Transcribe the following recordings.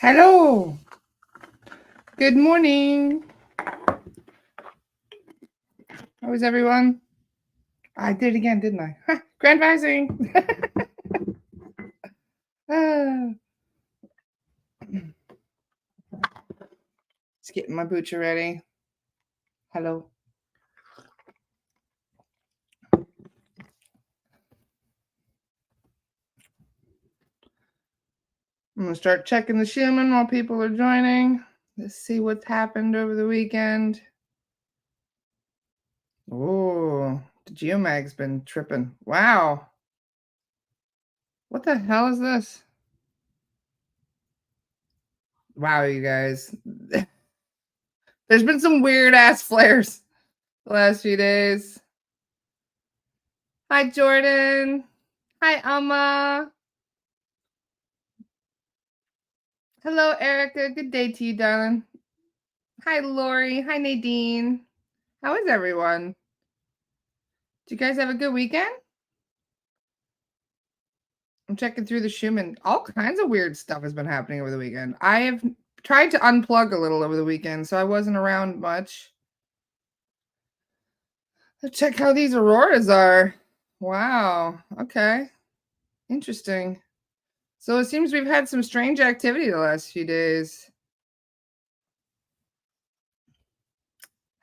Hello. Good morning. How is everyone? I did it again, didn't I? Grand Rising. Just getting my boocher ready. Hello. I'm going to start checking the Schumann while people are joining. Let's see what's happened over the weekend. Oh, the Geomag's been tripping. Wow. What the hell is this? Wow, you guys. There's been some weird ass flares the last few days. Hi, Jordan. Hi, Amma. Hello, Erica. Good day to you, darling. Hi, Lori. Hi, Nadine. How is everyone? Did you guys have a good weekend? I'm checking through the Schumann. All kinds of weird stuff has been happening over the weekend. I have tried to unplug a little over the weekend, so I wasn't around much. Let's check how these auroras are. Wow. Okay. Interesting. So it seems we've had some strange activity the last few days.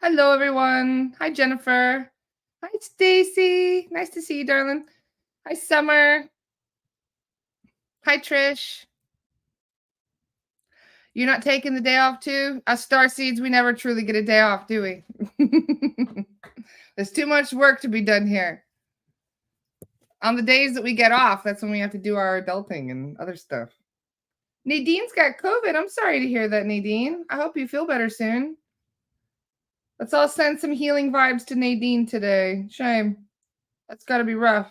Hello, everyone. Hi, Jennifer. Hi, Stacy. Nice to see you, darling. Hi, Summer. Hi, Trish. You're not taking the day off too? Us starseeds, we never truly get a day off, do we? There's too much work to be done here. On the days that we get off, that's when we have to do our adulting and other stuff. Nadine's got COVID. I'm sorry to hear that, Nadine. I hope you feel better soon. Let's all send some healing vibes to Nadine today. Shame. That's got to be rough.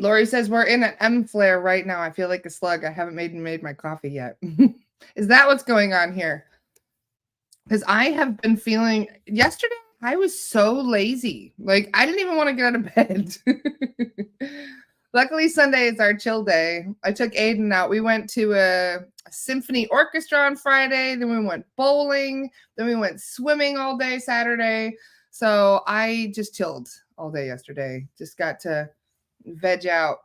Lori says we're in an M flare right now. I feel like a slug. I haven't made my coffee yet. Is that what's going on here? Because I have been feeling yesterday, I was so lazy. Like, I didn't even want to get out of bed. Luckily, Sunday is our chill day. I took Aiden out. We went to a symphony orchestra on Friday. Then we went bowling. Then we went swimming all day Saturday. So I just chilled all day yesterday. Just got to veg out.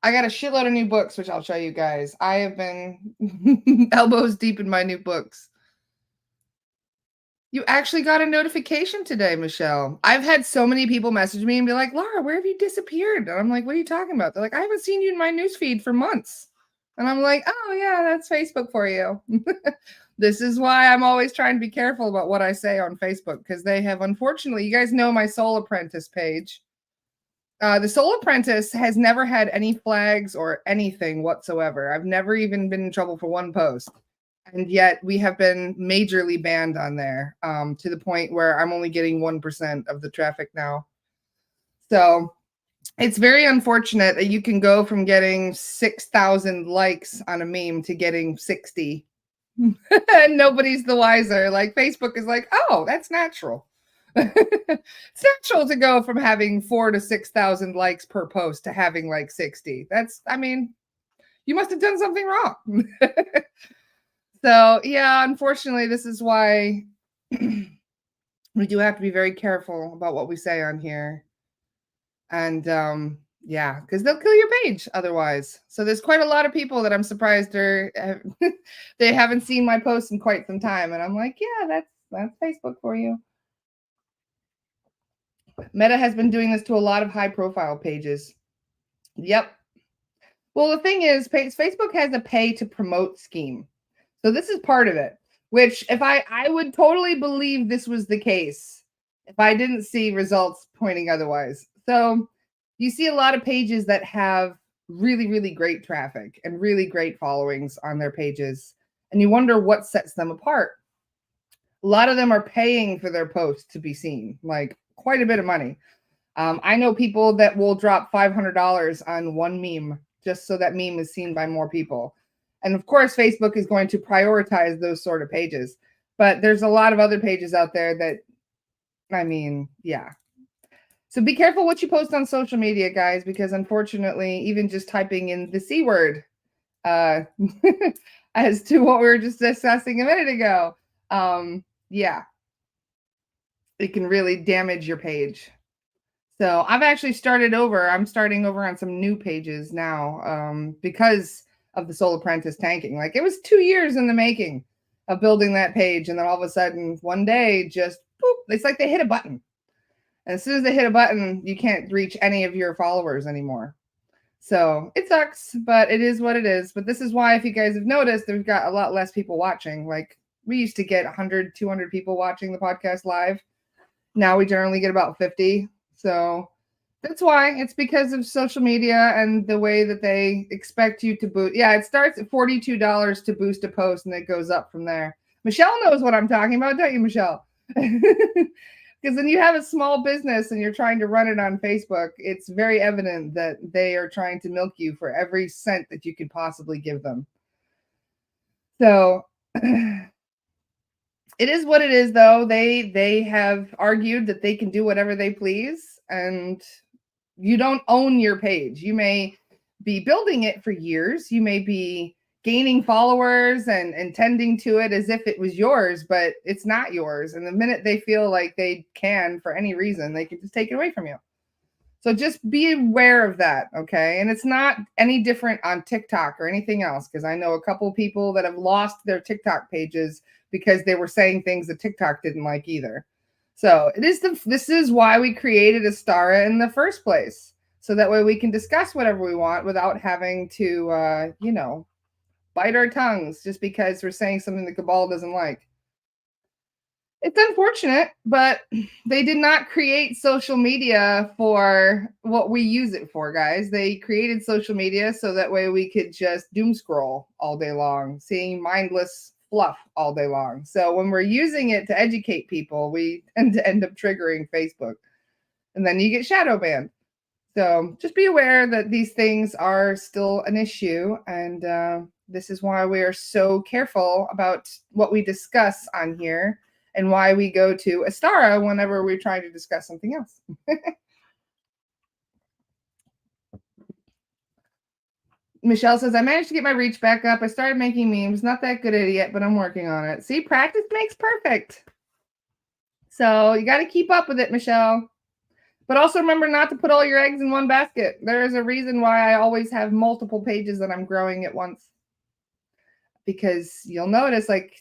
I got a shitload of new books, which I'll show you guys. I have been elbows deep in my new books. You actually got a notification today, Michelle. I've had so many people message me and be like, Laura, where have you disappeared? And I'm like, what are you talking about? They're like, I haven't seen you in my newsfeed for months. And I'm like, oh, yeah, that's Facebook for you. This is why I'm always trying to be careful about what I say on Facebook, because they have, unfortunately, you guys know my Soul Apprentice page. The Soul Apprentice has never had any flags or anything whatsoever. I've never even been in trouble for one post. And yet we have been majorly banned on there, to the point where I'm only getting 1% of the traffic now. So it's very unfortunate that you can go from getting 6,000 likes on a meme to getting 60. And nobody's the wiser. Like, Facebook is like, oh, that's natural. It's natural to go from having 4,000 to 6,000 likes per post to having like 60. I mean, you must have done something wrong. So, yeah, unfortunately, this is why we do have to be very careful about what we say on here. And yeah, because they'll kill your page otherwise. So there's quite a lot of people that I'm surprised they haven't seen my posts in quite some time. And I'm like, yeah, that's Facebook for you. Meta has been doing this to a lot of high profile pages. Yep. Well, the thing is, Facebook has a pay to promote scheme. So this is part of it, which if I would totally believe this was the case if I didn't see results pointing otherwise. So you see a lot of pages that have really, really great traffic and really great followings on their pages. And you wonder what sets them apart. A lot of them are paying for their posts to be seen, like quite a bit of money. I know people that will drop $500 on one meme just so that meme is seen by more people. And of course, Facebook is going to prioritize those sort of pages. But there's a lot of other pages out there that, I mean, yeah. So be careful what you post on social media, guys, because unfortunately, even just typing in the C word, uh, as to what we were just discussing a minute ago, yeah, it can really damage your page. So I've actually started over. I'm starting over on some new pages now, because of the Soul Apprentice tanking. Like it was 2 years in the making of building that page, and then all of a sudden, one day, just boop, it's like they hit a button. And as soon as they hit a button, you can't reach any of your followers anymore. So it sucks, but it is what it is. But this is why, if you guys have noticed, we've got a lot less people watching. Like we used to get 100, 200 people watching the podcast live. Now we generally get about 50. So that's why. It's because of social media and the way that they expect you to boost. Yeah, it starts at $42 to boost a post, and it goes up from there. Michelle knows what I'm talking about, don't you, Michelle? Because when you have a small business and you're trying to run it on Facebook, it's very evident that they are trying to milk you for every cent that you could possibly give them. So it is what it is, though. They have argued that they can do whatever they please, and you don't own your page. You may be building it for years. You may be gaining followers and tending to it as if it was yours, but it's not yours. And the minute they feel like they can, for any reason, they can just take it away from you. So just be aware of that, okay? And it's not any different on TikTok or anything else, because I know a couple of people that have lost their TikTok pages because they were saying things that TikTok didn't like either. So this is why we created Astara in the first place. So that way we can discuss whatever we want without having to, bite our tongues just because we're saying something the cabal doesn't like. It's unfortunate, but they did not create social media for what we use it for, guys. They created social media so that way we could just doom scroll all day long, seeing mindless fluff all day long. So when we're using it to educate people, we tend to end up triggering Facebook, and then you get shadow banned. So just be aware that these things are still an issue, and this is why we are so careful about what we discuss on here, and why we go to Astara whenever we're trying to discuss something else. Michelle says, I managed to get my reach back up. I started making memes. Not that good at it yet, but I'm working on it. See, practice makes perfect. So you got to keep up with it, Michelle. But also remember not to put all your eggs in one basket. There is a reason why I always have multiple pages that I'm growing at once. Because you'll notice, like,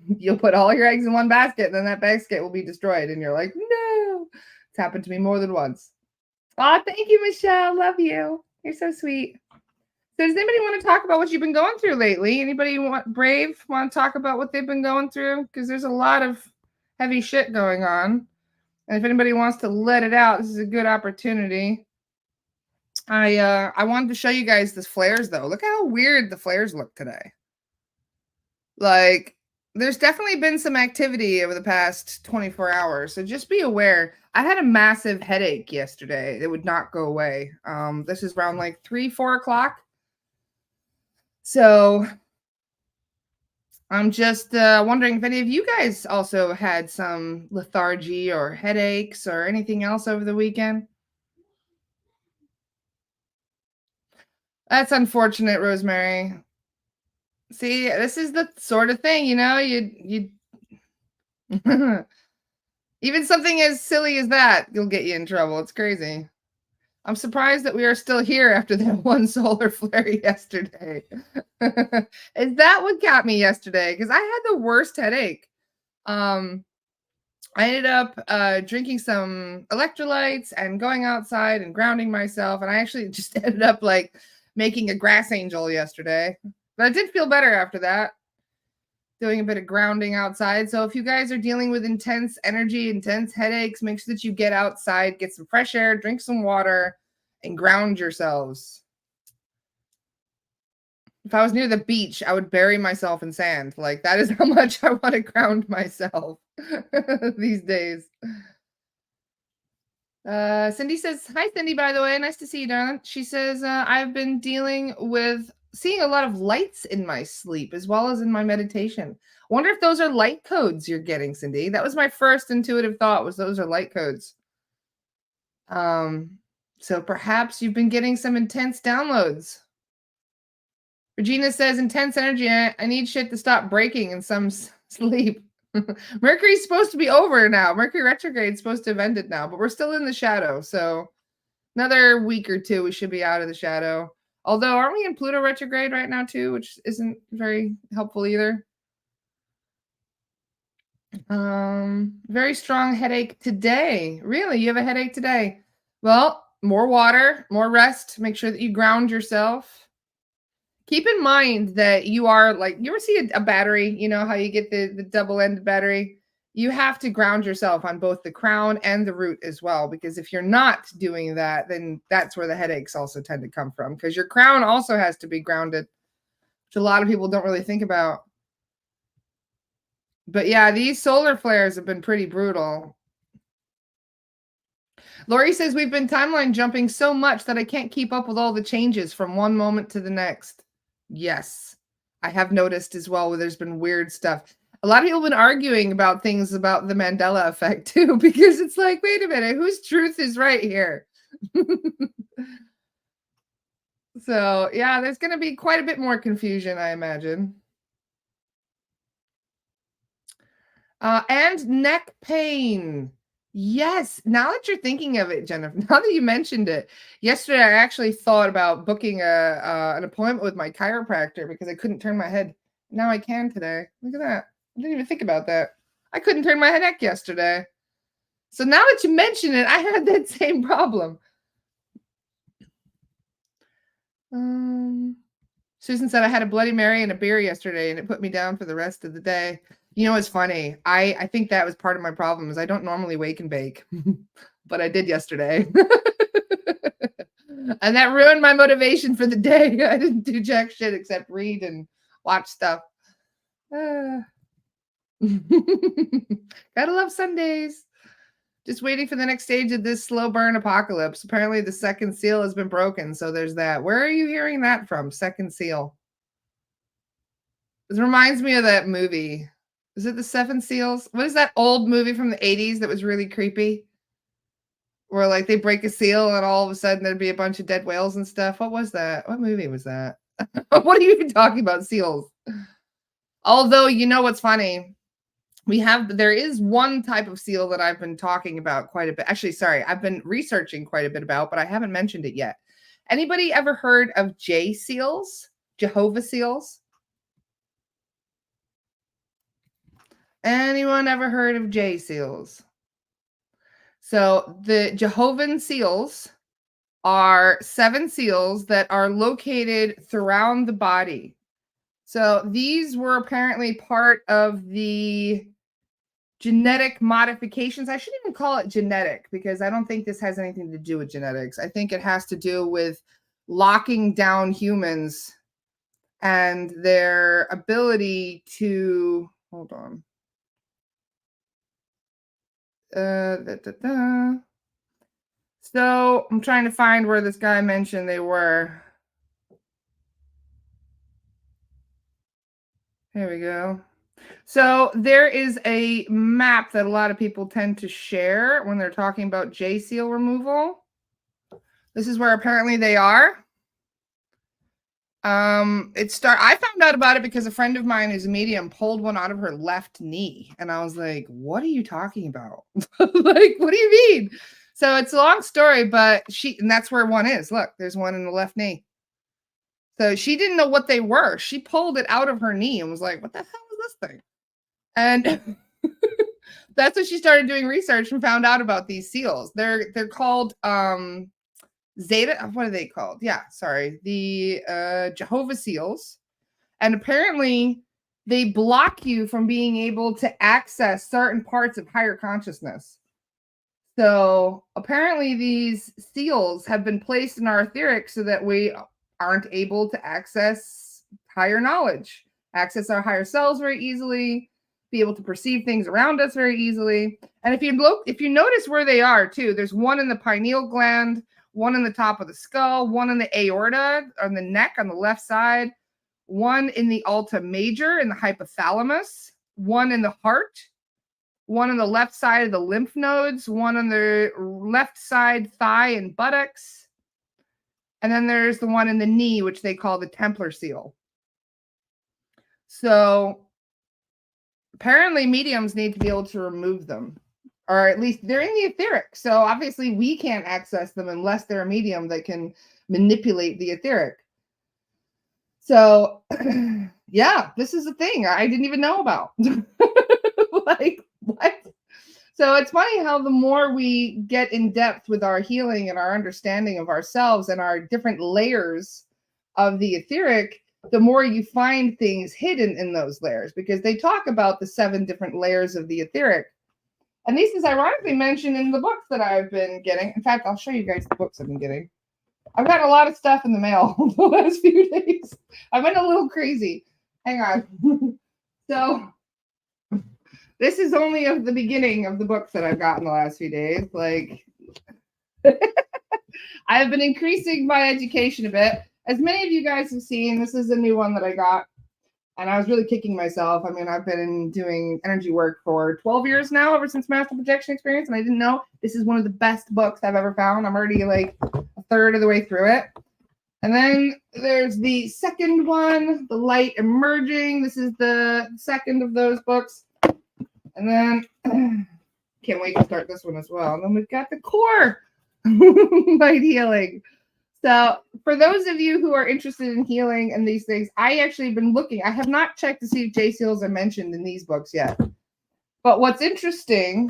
you'll put all your eggs in one basket, and then that basket will be destroyed. And you're like, no. It's happened to me more than once. Oh, thank you, Michelle. Love you. You're so sweet. So does anybody want to talk about what you've been going through lately? Anybody want to talk about what they've been going through? Because there's a lot of heavy shit going on. And if anybody wants to let it out, this is a good opportunity. I wanted to show you guys the flares, though. Look how weird the flares look today. Like, there's definitely been some activity over the past 24 hours. So just be aware. I had a massive headache yesterday. It would not go away. This is around like 3, 4 o'clock. So I'm just wondering if any of you guys also had some lethargy or headaches or anything else over the weekend. That's unfortunate, Rosemary. See, this is the sort of thing, you even something as silly as that, you'll get you in trouble. It's crazy. I'm surprised that we are still here after that one solar flare yesterday. Is that what got me yesterday? Because I had the worst headache. I ended up drinking some electrolytes and going outside and grounding myself. And I actually just ended up like making a grass angel yesterday. But I did feel better after that, doing a bit of grounding outside. So if you guys are dealing with intense energy, intense headaches, make sure that you get outside, get some fresh air, drink some water, and ground yourselves. If I was near the beach, I would bury myself in sand. Like, that is how much I want to ground myself these days. Cindy says, hi, Cindy, by the way. Nice to see you, darling. She says, I've been dealing with seeing a lot of lights in my sleep as well as in my meditation. I wonder if those are light codes you're getting, Cindy. That was my first intuitive thought, was those are light codes. So perhaps you've been getting some intense downloads. Regina says, intense energy. I need shit to stop breaking in some sleep. Mercury's supposed to be over now. Mercury retrograde is supposed to have ended now, but we're still in the shadow. So another week or two, we should be out of the shadow. Although, aren't we in Pluto retrograde right now too, which isn't very helpful either. Very strong headache today. Really? You have a headache today? Well, more water, more rest. Make sure that you ground yourself. Keep in mind that you are like, you ever see a battery, you know how you get the double-ended battery? You have to ground yourself on both the crown and the root as well, because if you're not doing that, then that's where the headaches also tend to come from, because your crown also has to be grounded, which a lot of people don't really think about. But yeah, these solar flares have been pretty brutal. Lori says, we've been timeline jumping so much that I can't keep up with all the changes from one moment to the next. Yes, I have noticed as well where there's been weird stuff. A lot of people have been arguing about things about the Mandela effect too, because it's like, wait a minute, whose truth is right here? So yeah, there's going to be quite a bit more confusion, I imagine. And neck pain. Yes. Now that you're thinking of it, Jennifer, now that you mentioned it, yesterday I actually thought about booking an appointment with my chiropractor because I couldn't turn my head. Now I can today. Look at that. I didn't even think about that. I couldn't turn my neck yesterday. So now that you mention it, I had that same problem. Susan said I had a Bloody Mary and a beer yesterday and it put me down for the rest of the day. You know, it's funny. I think that was part of my problem is I don't normally wake and bake, but I did yesterday. And that ruined my motivation for the day. I didn't do jack shit except read and watch stuff. Gotta love Sundays. Just waiting for the next stage of this slow burn apocalypse. Apparently the second seal has been broken. So there's that. Where are you hearing that from? Second seal. It reminds me of that movie. Is it The Seven Seals? What is that old movie from the 80s that was really creepy? Where like they break a seal and all of a sudden there'd be a bunch of dead whales and stuff. What was that? What movie was that? What are you even talking about? Seals. Although, you know what's funny? There is one type of seal that I've been talking about quite a bit. Actually, sorry, I've been researching quite a bit about, but I haven't mentioned it yet. Anybody ever heard of J seals? Jehovah Seals? Anyone ever heard of J seals? So the Jehovah Seals are 7 seals that are located throughout the body. So these were apparently part of the genetic modifications. I shouldn't even call it genetic because I don't think this has anything to do with genetics. I think it has to do with locking down humans and their ability to, hold on. So I'm trying to find where this guy mentioned they were. Here we go. So there is a map that a lot of people tend to share when they're talking about J seal removal. This is where apparently they are. I found out about it because a friend of mine who's a medium pulled one out of her left knee. And I was like, what are you talking about? Like, what do you mean? So it's a long story, but and that's where one is. Look, there's one in the left knee. So she didn't know what they were. She pulled it out of her knee and was like, what the hell is this thing? And that's when she started doing research and found out about these seals. They're called Zeta. What are they called? Yeah, sorry. The Jehovah Seals. And apparently they block you from being able to access certain parts of higher consciousness. So apparently these seals have been placed in our etheric so that we aren't able to access higher knowledge, access our higher selves very easily, be able to perceive things around us very easily. And if you notice where they are too, there's one in the pineal gland, one in the top of the skull, one in the aorta on the neck on the left side, one in the alta major in the hypothalamus, one in the heart, one on the left side of the lymph nodes, one on the left side thigh and buttocks. And then there's the one in the knee, which they call the Templar seal. So apparently mediums need to be able to remove them, or at least they're in the etheric. So obviously we can't access them unless they're a medium that can manipulate the etheric. So yeah, this is a thing I didn't even know about. Like, what? So it's funny how the more we get in depth with our healing and our understanding of ourselves and our different layers of the etheric, the more you find things hidden in those layers, because they talk about the 7 different layers of the etheric. And this is ironically mentioned in the books that I've been getting. In fact, I'll show you guys the books I've been getting. I've gotten a lot of stuff in the mail the last few days. I've been a little crazy. Hang on. So this is only of the beginning of the books that I've gotten the last few days. Like, I have been increasing my education a bit. As many of you guys have seen, this is a new one that I got. And I was really kicking myself. I mean, I've been doing energy work for 12 years now, ever since Master Projection Experience. And I didn't know this is one of the best books I've ever found. I'm already like a third of the way through it. And then there's the second one, The Light Emerging. This is the second of those books. And then, can't wait to start this one as well. And then we've got the core, Light Healing. So for those of you who are interested in healing and these things, I actually have been looking. I have not checked to see if J Seals are mentioned in these books yet. But what's interesting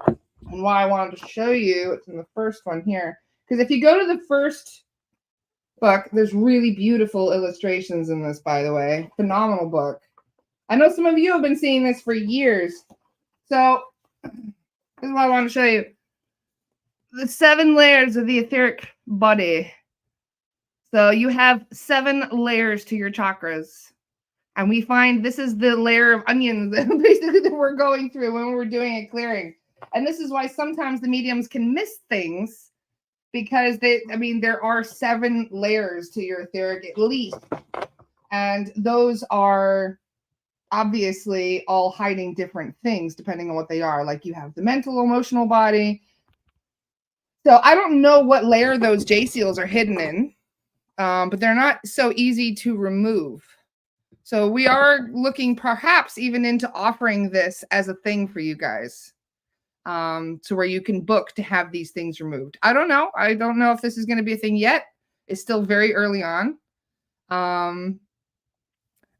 and why I wanted to show you, it's in the first one here. Because if you go to the first book, there's really beautiful illustrations in this, by the way. Phenomenal book. I know some of you have been seeing this for years. So this is what I want to show you. The 7 layers of the etheric body. So you have 7 layers to your chakras. And we find this is the layer of onions basically that we're going through when we're doing a clearing. And this is why sometimes the mediums can miss things, because there are 7 layers to your etheric at least. And those are obviously all hiding different things depending on what they are. Like you have the mental, emotional body. So I don't know what layer those J Seals are hidden in, but they're not so easy to remove. So we are looking perhaps even into offering this as a thing for you guys, to where you can book to have these things removed. I don't know. I don't know if this is going to be a thing yet. It's still very early on.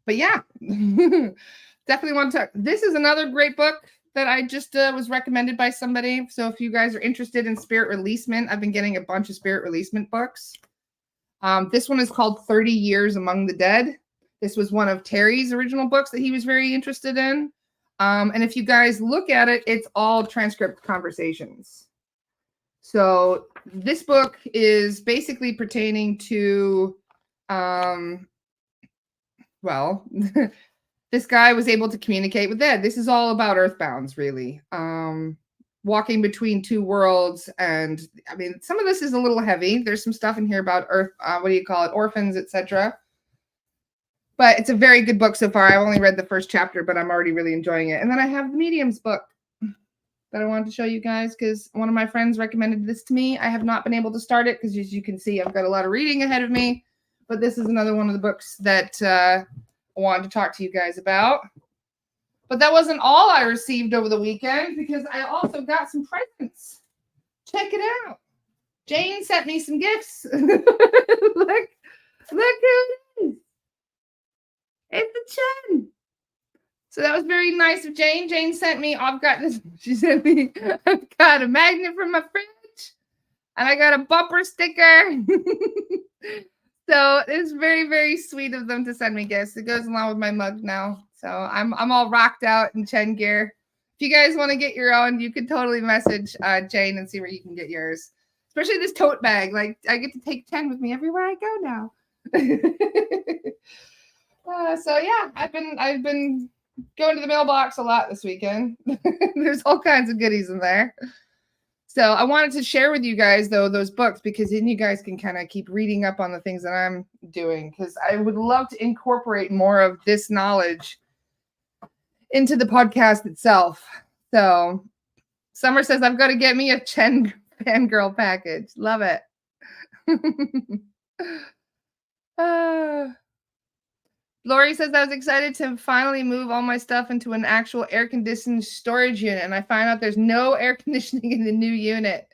But yeah, definitely want to talk. This is another great book that I just was recommended by somebody. So if you guys are interested in spirit releasement, I've been getting a bunch of spirit releasement books. This one is called 30 Years Among the Dead. This was one of Terry's original books that he was very interested in. And if you guys look at it, it's all transcript conversations. So this book is basically pertaining to, well, this guy was able to communicate with Ed. This is all about earthbounds, really. Walking between 2 worlds. And I mean, some of this is a little heavy. There's some stuff in here about orphans, etc. But it's a very good book so far. I've only read the first chapter, but I'm already really enjoying it. And then I have the Mediums book that I wanted to show you guys because one of my friends recommended this to me. I have not been able to start it because, as you can see, I've got a lot of reading ahead of me. But this is another one of the books that I wanted to talk to you guys about. But that wasn't all I received over the weekend, because I also got some presents. Check it out. Jane sent me some gifts. Look who it is. It's a Chen. So that was very nice of Jane. Jane sent me, I've got a magnet from my fridge, and I got a bumper sticker. So it's very, very sweet of them to send me gifts. It goes along with my mug now. So I'm all rocked out in Chen gear. If you guys want to get your own, you can totally message Jane and see where you can get yours. Especially this tote bag. Like, I get to take Chen with me everywhere I go now. So yeah, I've been going to the mailbox a lot this weekend. There's all kinds of goodies in there. So I wanted to share with you guys, though, those books, because then you guys can kind of keep reading up on the things that I'm doing, because I would love to incorporate more of this knowledge into the podcast itself. So Summer says, I've got to get me a Chen fangirl package. Love it. uh, Lori says, I was excited to finally move all my stuff into an actual air conditioned storage unit. And I find out there's no air conditioning in the new unit.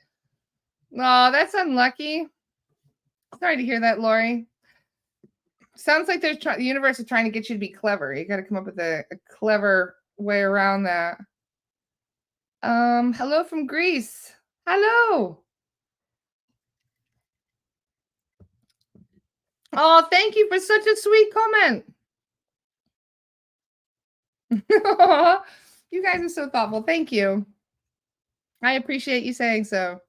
Oh, that's unlucky. Sorry to hear that, Lori. Sounds like the universe is trying to get you to be clever. You got to come up with a clever way around that. Hello from Greece. Hello. Oh, thank you for such a sweet comment. You guys are so thoughtful. Thank you. I appreciate you saying so.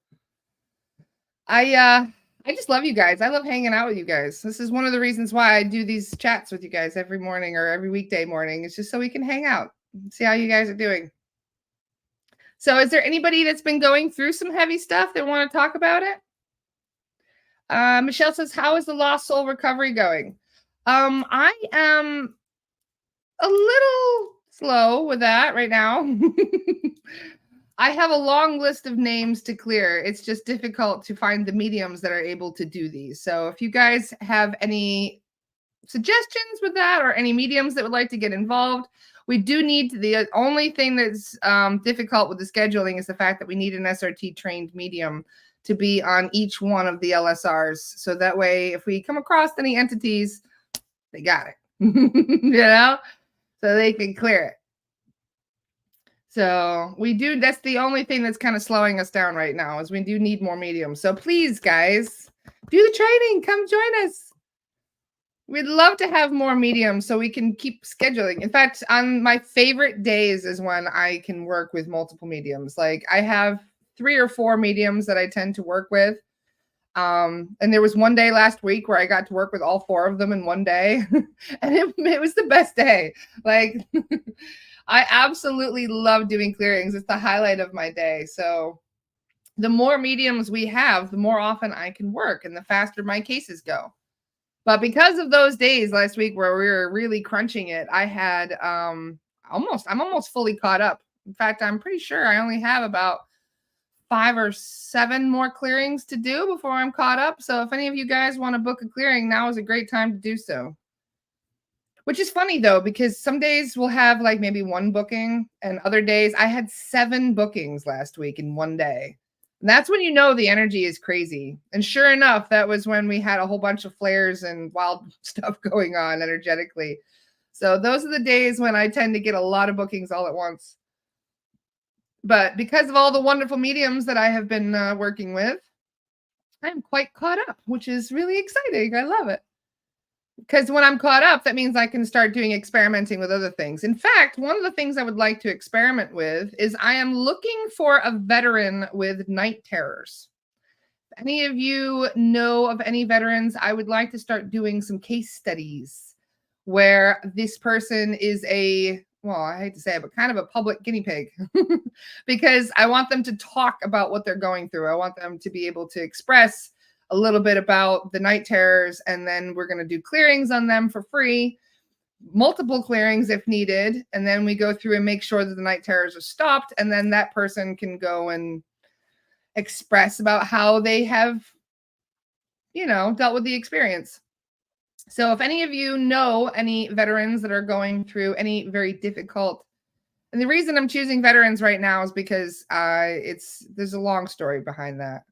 I just love you guys. I love hanging out with you guys. This is one of the reasons why I do these chats with you guys every morning or every weekday morning. It's just so we can hang out and see how you guys are doing. So is there anybody that's been going through some heavy stuff that want to talk about it? Michelle says, how is the lost soul recovery going? I am a little slow with that right now. I have a long list of names to clear. It's just difficult to find the mediums that are able to do these. So if you guys have any suggestions with that or any mediums that would like to get involved, we do need the only thing that's difficult with the scheduling is the fact that we need an SRT trained medium to be on each one of the LSRs. So that way, if we come across any entities, they got it, you know, so they can clear it. So we do, that's the only thing that's kind of slowing us down right now is we do need more mediums. So please, guys, do the training, come join us. We'd love to have more mediums so we can keep scheduling. In fact, on my favorite days is when I can work with multiple mediums. Like I have 3 or 4 mediums that I tend to work with. And there was one day last week where I got to work with all 4 of them in one day. And it was the best day. Like I absolutely love doing clearings. It's the highlight of my day. So the more mediums we have, the more often I can work and the faster my cases go. But because of those days last week where we were really crunching it, I had I'm almost fully caught up. In fact, I'm pretty sure I only have about 5 or 7 more clearings to do before I'm caught up. So if any of you guys want to book a clearing, now is a great time to do so. Which is funny though, because some days we'll have like maybe 1 booking and other days I had 7 bookings last week in one day. And that's when you know the energy is crazy. And sure enough, that was when we had a whole bunch of flares and wild stuff going on energetically. So those are the days when I tend to get a lot of bookings all at once. But because of all the wonderful mediums that I have been working with, I'm quite caught up, which is really exciting. I love it. Because when I'm caught up, that means I can start doing experimenting with other things. In fact, one of the things I would like to experiment with is I am looking for a veteran with night terrors. If any of you know of any veterans, I would like to start doing some case studies where this person is well, I hate to say it, but kind of a public guinea pig because I want them to talk about what they're going through. I want them to be able to express a little bit about the night terrors, and then we're going to do clearings on them for free, multiple clearings if needed, and then we go through and make sure that the night terrors are stopped, and then that person can go and express about how they have, dealt with the experience. So if any of you know any veterans that are going through any very difficult, and the reason I'm choosing veterans right now is because there's a long story behind that.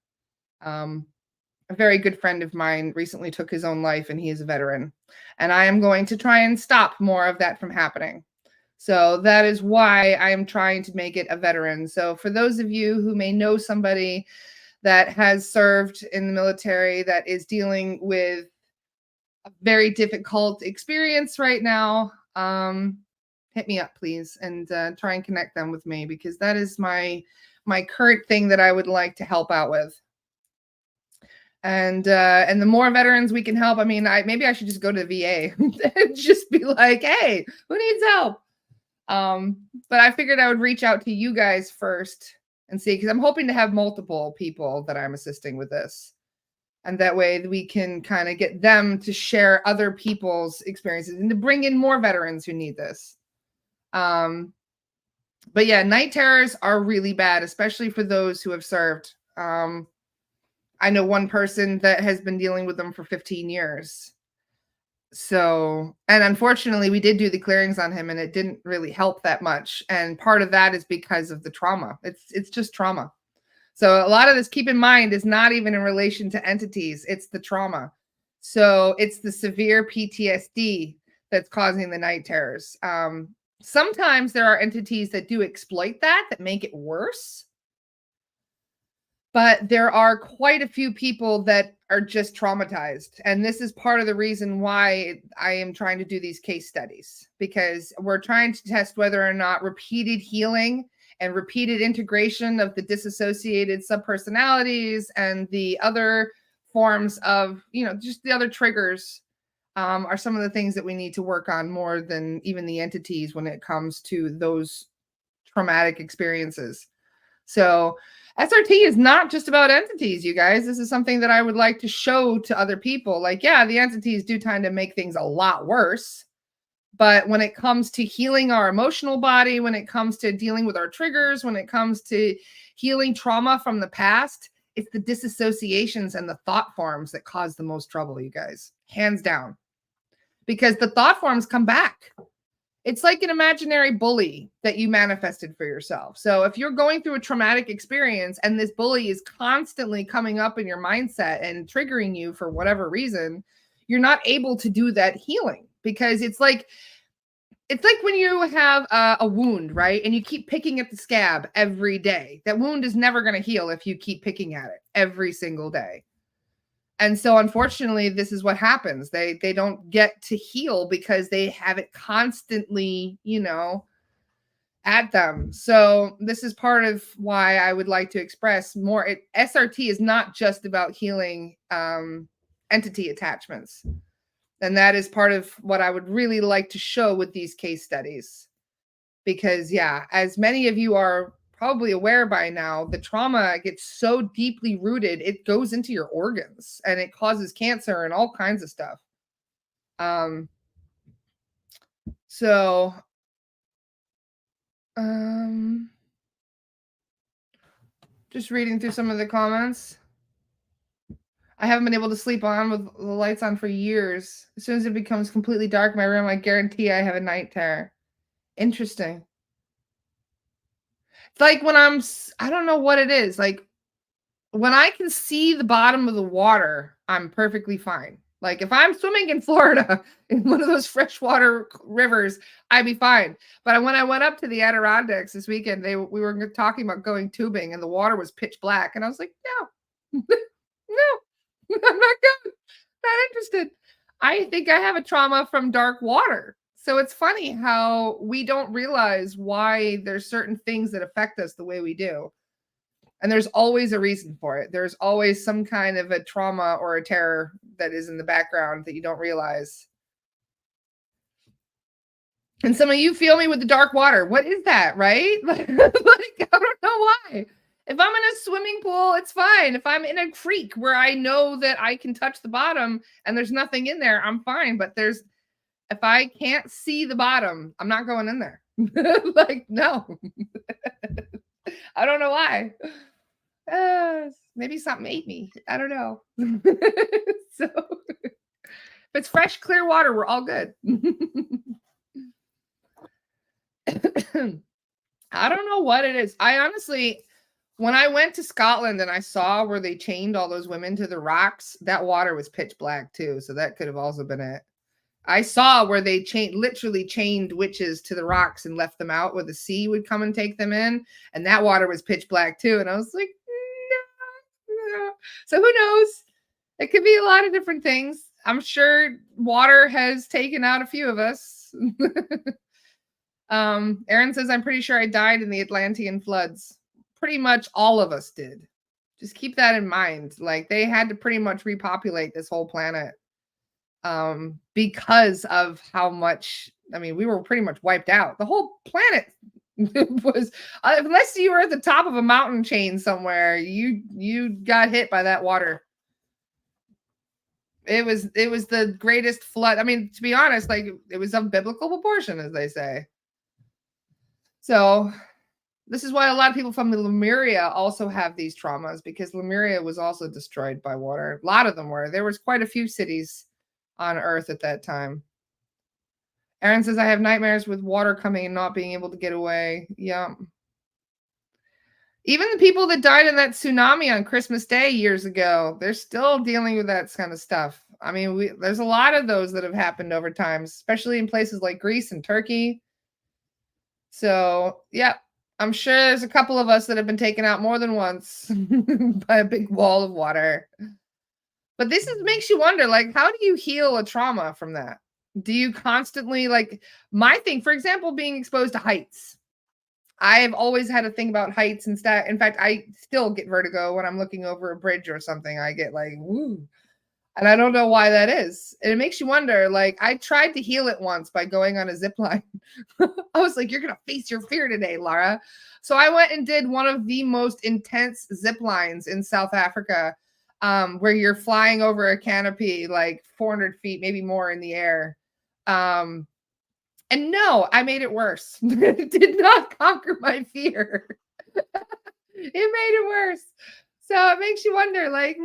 A very good friend of mine recently took his own life and he is a veteran. And I am going to try and stop more of that from happening. So that is why I am trying to make it a veteran. So for those of you who may know somebody that has served in the military that is dealing with a very difficult experience right now, hit me up, please, and try and connect them with me because that is my current thing that I would like to help out with. And the more veterans we can help, I mean, maybe I should just go to the VA and just be like, hey, who needs help? But I figured I would reach out to you guys first and see, because I'm hoping to have multiple people that I'm assisting with this. And that way we can kind of get them to share other people's experiences and to bring in more veterans who need this. But yeah, night terrors are really bad, especially for those who have served. I know one person that has been dealing with them for 15 years. So, and unfortunately, we did do the clearings on him and it didn't really help that much. And part of that is because of the trauma. It's just trauma. So a lot of this, keep in mind, is not even in relation to entities. It's the trauma. So it's the severe PTSD that's causing the night terrors. Sometimes there are entities that do exploit that make it worse. But there are quite a few people that are just traumatized. And this is part of the reason why I am trying to do these case studies, because we're trying to test whether or not repeated healing and repeated integration of the disassociated subpersonalities and the other forms of, just the other triggers are some of the things that we need to work on more than even the entities when it comes to those traumatic experiences. So SRT is not just about entities, you guys. This is something that I would like to show to other people. Like, yeah, the entities do tend to make things a lot worse. But when it comes to healing our emotional body, when it comes to dealing with our triggers, when it comes to healing trauma from the past, it's the disassociations and the thought forms that cause the most trouble, you guys. Hands down. Because the thought forms come back. It's like an imaginary bully that you manifested for yourself. So if you're going through a traumatic experience and this bully is constantly coming up in your mindset and triggering you for whatever reason, you're not able to do that healing, because it's like when you have a wound, right? And you keep picking at the scab every day. That wound is never going to heal if you keep picking at it every single day. And so unfortunately, this is what happens. They don't get to heal because they have it constantly, at them. So this is part of why I would like to express more. SRT is not just about healing entity attachments. And that is part of what I would really like to show with these case studies. Because, yeah, as many of you are probably aware by now, the trauma gets so deeply rooted, it goes into your organs and it causes cancer and all kinds of stuff. So, just reading through some of the comments. I haven't been able to sleep on with the lights on for years. As soon as it becomes completely dark in my room, I guarantee I have a night terror. Interesting. It's like when I don't know what it is. Like when I can see the bottom of the water, I'm perfectly fine. Like if I'm swimming in Florida in one of those freshwater rivers, I'd be fine. But when I went up to the Adirondacks this weekend, we were talking about going tubing and the water was pitch black. And I was like, no, no, I'm not going, not interested. I think I have a trauma from dark water. So it's funny how we don't realize why there's certain things that affect us the way we do. And there's always a reason for it. There's always some kind of a trauma or a terror that is in the background that you don't realize. And some of you feel me with the dark water. What is that, right? Like, I don't know why. If I'm in a swimming pool, it's fine. If I'm in a creek where I know that I can touch the bottom and there's nothing in there, I'm fine. But if I can't see the bottom, I'm not going in there. Like, no. I don't know why. Maybe something ate me. I don't know. So if it's fresh, clear water, we're all good. I don't know what it is. I honestly, when I went to Scotland and I saw where they chained all those women to the rocks, that water was pitch black too. So that could have also been it. I saw where they literally chained witches to the rocks and left them out where the sea would come and take them in. And that water was pitch black too. And I was like, no. So who knows? It could be a lot of different things. I'm sure water has taken out a few of us. Aaron says, I'm pretty sure I died in the Atlantean floods. Pretty much all of us did. Just keep that in mind. Like they had to pretty much repopulate this whole planet because of how much, we were pretty much wiped out. The whole planet was, unless you were at the top of a mountain chain somewhere, you got hit by that water. It was the greatest flood. To be honest, like it was of biblical proportion, as they say. So This is why a lot of people from the Lemuria also have these traumas, because Lemuria was also destroyed by water. A lot of them were. There was quite a few cities on Earth at that time. Aaron says, I have nightmares with water coming and not being able to get away. Yeah. Even the people that died in that tsunami on Christmas Day years ago, they're still dealing with that kind of stuff. I mean, there's a lot of those that have happened over time, especially in places like Greece and Turkey. So, yeah, I'm sure there's a couple of us that have been taken out more than once by a big wall of water. But makes you wonder, like, how do you heal a trauma from that? Do you constantly, like, my thing, for example, being exposed to heights. I have always had a thing about heights and stuff. In fact, I still get vertigo when I'm looking over a bridge or something. I get like, woo. And I don't know why that is. And it makes you wonder, like, I tried to heal it once by going on a zip line. I was like, you're going to face your fear today, Laura. So I went and did one of the most intense zip lines in South Africa, where you're flying over a canopy, like 400 feet, maybe more in the air. And no, I made it worse. It did not conquer my fear. It made it worse. So it makes you wonder, like,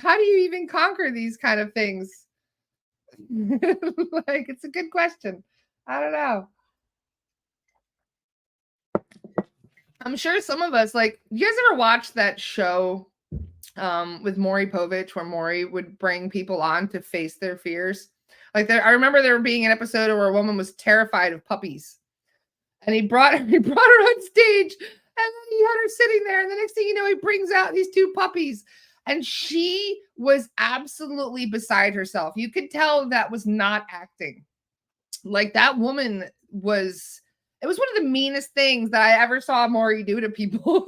how do you even conquer these kind of things? Like, it's a good question. I don't know. I'm sure some of us, like, you guys ever watch that show with Maury Povich, where Maury would bring people on to face their fears? Like, I remember there being an episode where a woman was terrified of puppies, and he brought her on stage, and then he had her sitting there, and the next thing you know, he brings out these two puppies, and she was absolutely beside herself. You could tell that was not acting. Like, that woman it was one of the meanest things that I ever saw Maury do to people.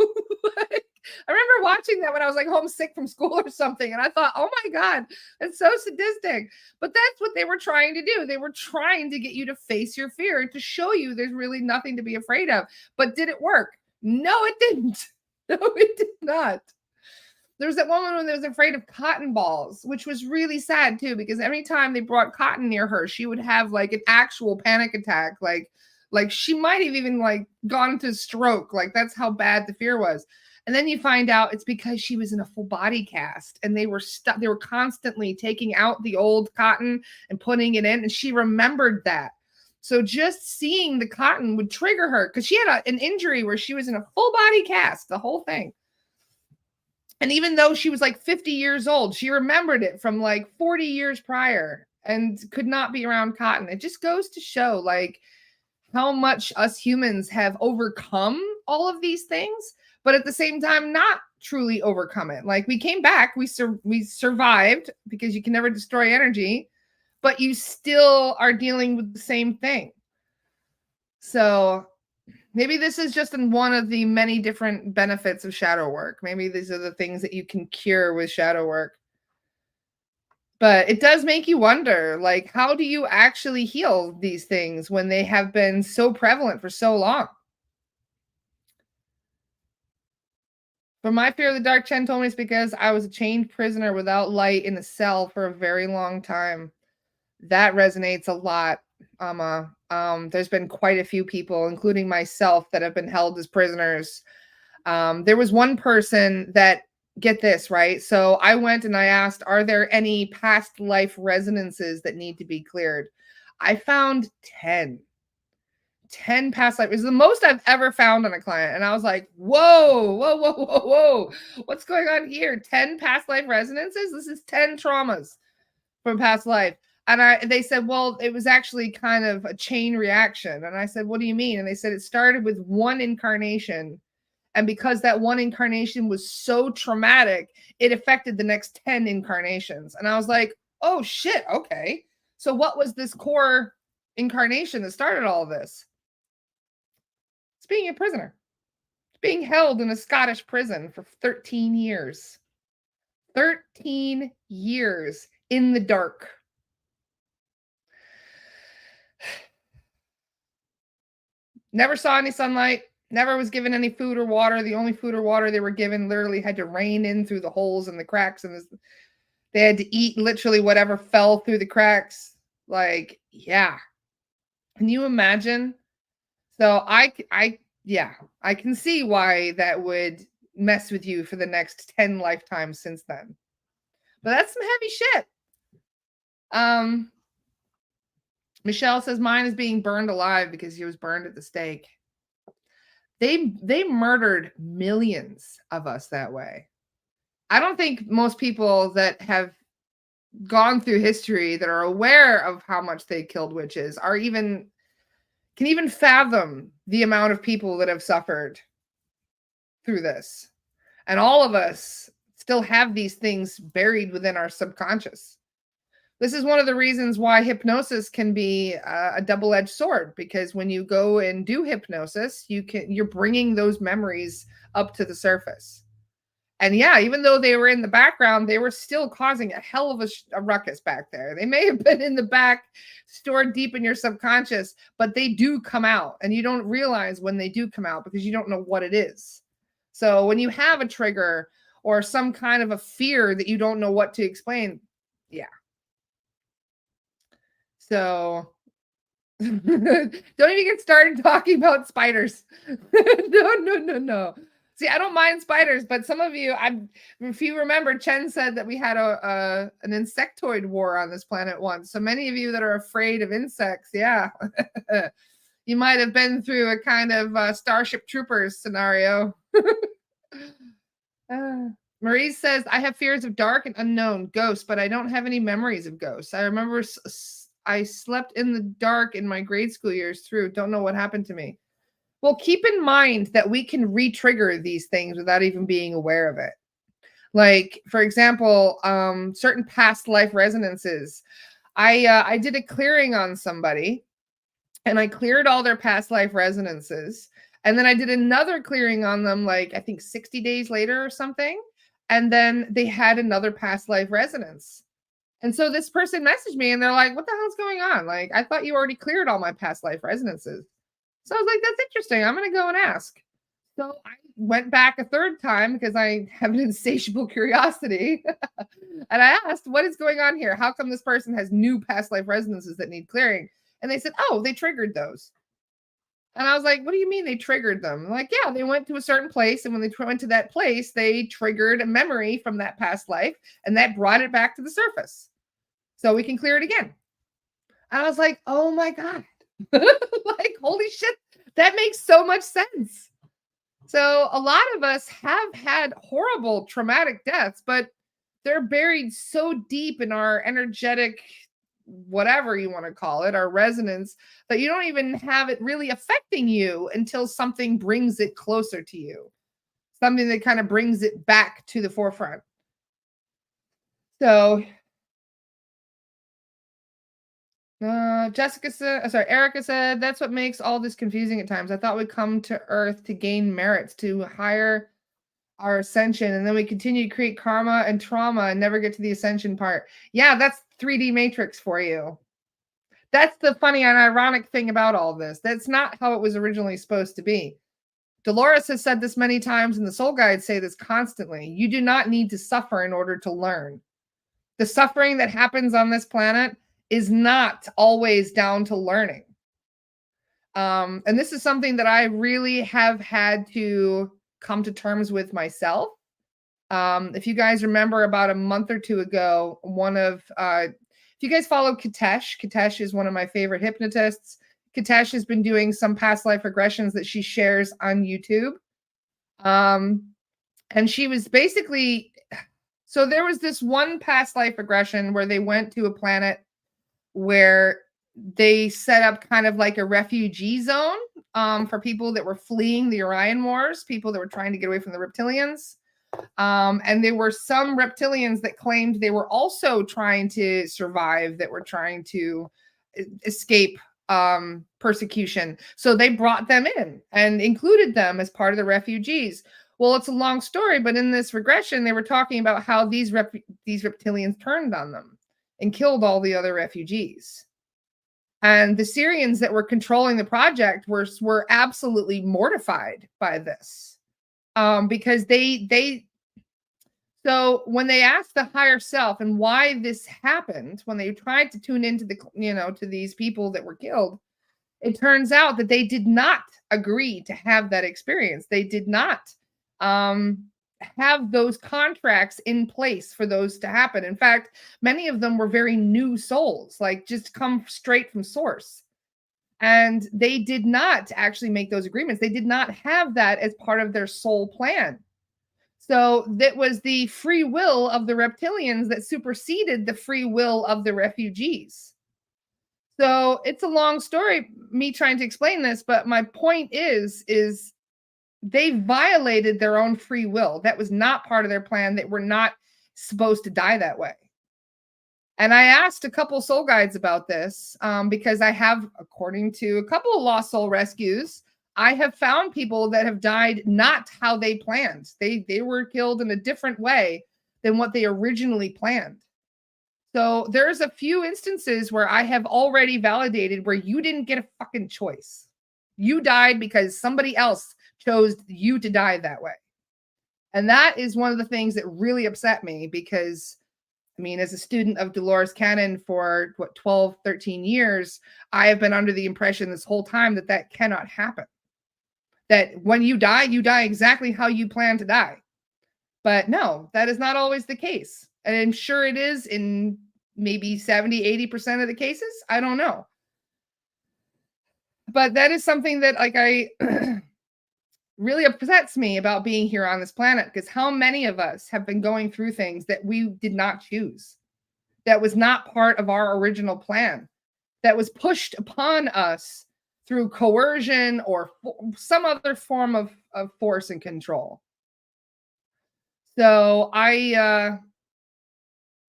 Like, I remember watching that when I was like homesick from school or something, and I thought, oh my God, that's so sadistic. But that's what they were trying to do. They were trying to get you to face your fear and to show you there's really nothing to be afraid of. But did it work? No, it didn't. No, it did not. There was that woman that was afraid of cotton balls, which was really sad too, because every time they brought cotton near her, she would have like an actual panic attack. Like she might have even like gone to stroke. Like, that's how bad the fear was. And then you find out it's because she was in a full body cast, and they were constantly taking out the old cotton and putting it in. And she remembered that. So just seeing the cotton would trigger her, because she had an injury where she was in a full body cast, the whole thing. And even though she was like 50 years old, she remembered it from like 40 years prior and could not be around cotton. It just goes to show, like, how much us humans have overcome all of these things, but at the same time, not truly overcome it. Like, we came back, we survived, because you can never destroy energy, but you still are dealing with the same thing. So maybe this is just one of the many different benefits of shadow work. Maybe these are the things that you can cure with shadow work. But it does make you wonder, like, how do you actually heal these things when they have been so prevalent for so long? For my fear of the dark, Chen told me it's because I was a chained prisoner without light in a cell for a very long time. That resonates a lot, Amma. There's been quite a few people, including myself, that have been held as prisoners. There was one person that, get this, right? So I went and I asked, are there any past life resonances that need to be cleared? I found 10 past life. It's the most I've ever found on a client. And I was like, whoa. What's going on here? 10 past life resonances? This is 10 traumas from past life. And they said, well, it was actually kind of a chain reaction. And I said, what do you mean? And they said it started with one incarnation. And because that one incarnation was so traumatic, it affected the next 10 incarnations. And I was like, oh shit, okay. So what was this core incarnation that started all of this? It's being a prisoner. It's being held in a Scottish prison for 13 years. 13 years in the dark. Never saw any sunlight. Never was given any food or water. The only food or water they were given literally had to rain in through the holes and the cracks, and they had to eat literally whatever fell through the cracks. Like, yeah. Can you imagine? So Yeah, I can see why that would mess with you for the next 10 lifetimes since then. But that's some heavy shit. Um, Michelle says mine is being burned alive because he was burned at the stake. They murdered millions of us that way. I don't think most people that have gone through history that are aware of how much they killed witches are even can even fathom the amount of people that have suffered through this. And all of us still have these things buried within our subconscious. This is one of the reasons why hypnosis can be a double-edged sword, because when you go and do hypnosis, you're bringing those memories up to the surface. And yeah, even though they were in the background, they were still causing a hell of a ruckus back there. They may have been in the back, stored deep in your subconscious, but they do come out, and you don't realize when they do come out because you don't know what it is. So when you have a trigger or some kind of a fear that you don't know what to explain, yeah. So don't even get started talking about spiders. No. See, I don't mind spiders, but some of you, if you remember, Chen said that we had an insectoid war on this planet once. So many of you that are afraid of insects, yeah, you might have been through a kind of Starship Troopers scenario. Marie says, I have fears of dark and unknown ghosts, but I don't have any memories of ghosts. I remember I slept in the dark in my grade school years through. Don't know what happened to me. Well, keep in mind that we can re-trigger these things without even being aware of it. Like, for example, certain past life resonances. I did a clearing on somebody, and I cleared all their past life resonances. And then I did another clearing on them, like I think 60 days later or something. And then they had another past life resonance. And so this person messaged me and they're like, what the hell's going on? Like, I thought you already cleared all my past life resonances. So I was like, that's interesting. I'm going to go and ask. So I went back a third time because I have an insatiable curiosity. And I asked, what is going on here? How come this person has new past life resonances that need clearing? And they said, oh, they triggered those. And I was like, what do you mean they triggered them? I'm like, yeah, they went to a certain place. And when they went to that place, they triggered a memory from that past life. And that brought it back to the surface. So we can clear it again. I was like, oh my God. Like, holy shit. That makes so much sense. So a lot of us have had horrible traumatic deaths, but they're buried so deep in our energetic, whatever you want to call it, our resonance, that you don't even have it really affecting you until something brings it closer to you. Something that kind of brings it back to the forefront. So Erica said, that's what makes all this confusing at times. I thought we'd come to Earth to gain merits, to higher our ascension, and then we continue to create karma and trauma and never get to the ascension part. Yeah, that's 3D Matrix for you. That's the funny and ironic thing about all this. That's not how it was originally supposed to be. Dolores has said this many times, and the soul guides say this constantly. You do not need to suffer in order to learn. The suffering that happens on this planet is not always down to learning. And this is something that I really have had to come to terms with myself. If you guys remember, about a month or two ago, if you guys follow Kitesh is one of my favorite hypnotists. Kitesh has been doing some past life regressions that she shares on YouTube. And she was basically, so there was this one past life regression where they went to a planet where they set up kind of like a refugee zone for people that were fleeing the Orion Wars, people that were trying to get away from the reptilians. And there were some reptilians that claimed they were also trying to survive, that were trying to escape persecution. So they brought them in and included them as part of the refugees. Well, it's a long story, but in this regression, they were talking about how these reptilians turned on them and killed all the other refugees. And the Syrians that were controlling the project were absolutely mortified by this. Because so when they asked the higher self and why this happened, when they tried to tune into to these people that were killed, It turns out that they did not agree to have that experience. They did not um, have those contracts in place for those to happen. In fact, many of them were very new souls, like just come straight from source. And they did not actually make those agreements. They did not have that as part of their soul plan. So that was the free will of the reptilians that superseded the free will of the refugees. So it's a long story, me trying to explain this, but my point is they violated their own free will. That was not part of their plan. They were not supposed to die that way. And I asked a couple soul guides about this because I have, according to a couple of lost soul rescues, I have found people that have died not how they planned. They were killed in a different way than what they originally planned. So there's a few instances where I have already validated where you didn't get a fucking choice. You died because somebody else chose you to die that way. And that is one of the things that really upset me because, I mean, as a student of Dolores Cannon for 12, 13 years, I have been under the impression this whole time that that cannot happen. That when you die exactly how you plan to die. But no, that is not always the case. And I'm sure it is in maybe 70, 80% of the cases. I don't know. But that is something that like I really upsets me about being here on this planet, because how many of us have been going through things that we did not choose, that was not part of our original plan, that was pushed upon us through coercion or some other form of force and control. So I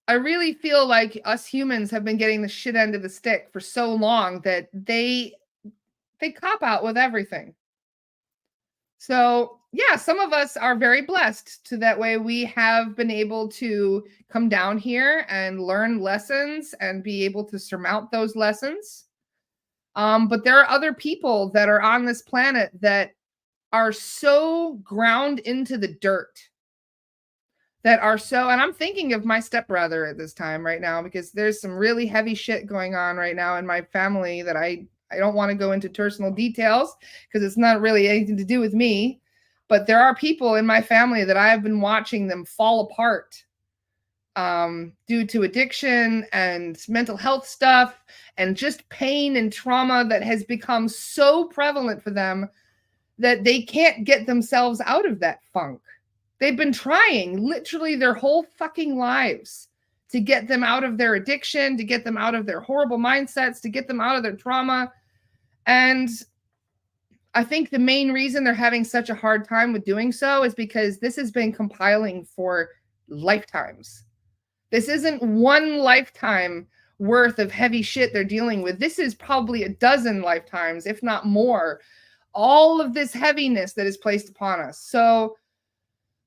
really feel like us humans have been getting the shit end of the stick for so long that they cop out with everything. So yeah, some of us are very blessed to that way we have been able to come down here and learn lessons and be able to surmount those lessons. But there are other people that are on this planet that are so ground into the dirt, that are so, and I'm thinking of my stepbrother at this time right now, because there's some really heavy shit going on right now in my family that I don't want to go into personal details because it's not really anything to do with me. But there are people in my family that I have been watching them fall apart due to addiction and mental health stuff and just pain and trauma that has become so prevalent for them that they can't get themselves out of that funk. They've been trying literally their whole fucking lives to get them out of their addiction, to get them out of their horrible mindsets, to get them out of their trauma. And I think the main reason they're having such a hard time with doing so is because this has been compiling for lifetimes. This isn't one lifetime worth of heavy shit they're dealing with. This is probably a dozen lifetimes, if not more. All of this heaviness that is placed upon us. So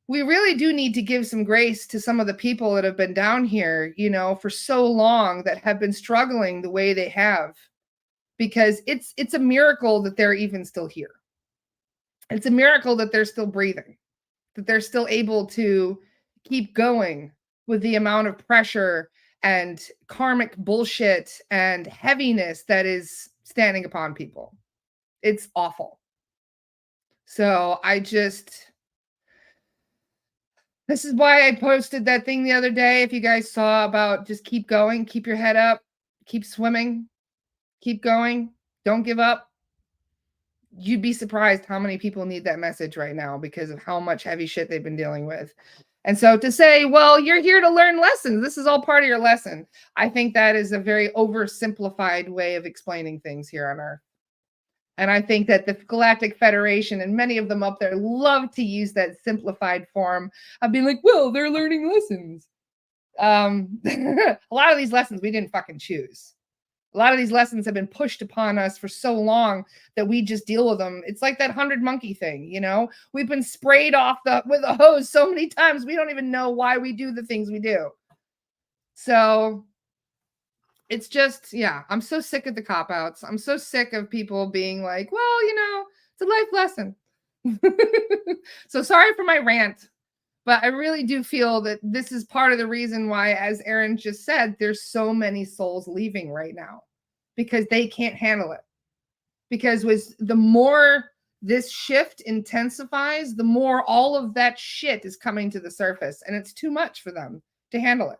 we really do need to give some grace to some of the people that have been down here, you know, for so long, that have been struggling the way they have, because it's a miracle that they're even still here. It's a miracle that they're still breathing, that they're still able to keep going with the amount of pressure and karmic bullshit and heaviness that is standing upon people. It's awful. So this is why I posted that thing the other day. If you guys saw, about just keep going, keep your head up, keep swimming, keep going, don't give up. You'd be surprised how many people need that message right now because of how much heavy shit they've been dealing with. And so to say, well, you're here to learn lessons, this is all part of your lesson, I think that is a very oversimplified way of explaining things here on Earth. And I think that the Galactic Federation and many of them up there love to use that simplified form of being like, well, they're learning lessons. A lot of these lessons we didn't fucking choose. A lot of these lessons have been pushed upon us for so long that we just deal with them. It's like that 100 monkey thing, you know? We've been sprayed off with a hose so many times, we don't even know why we do the things we do. So it's just, yeah, I'm so sick of the cop-outs. I'm so sick of people being like, well, you know, it's a life lesson. So sorry for my rant, but I really do feel that this is part of the reason why, as Aaron just said, there's so many souls leaving right now, because they can't handle it. because the more this shift intensifies, the more all of that shit is coming to the surface, and it's too much for them to handle it.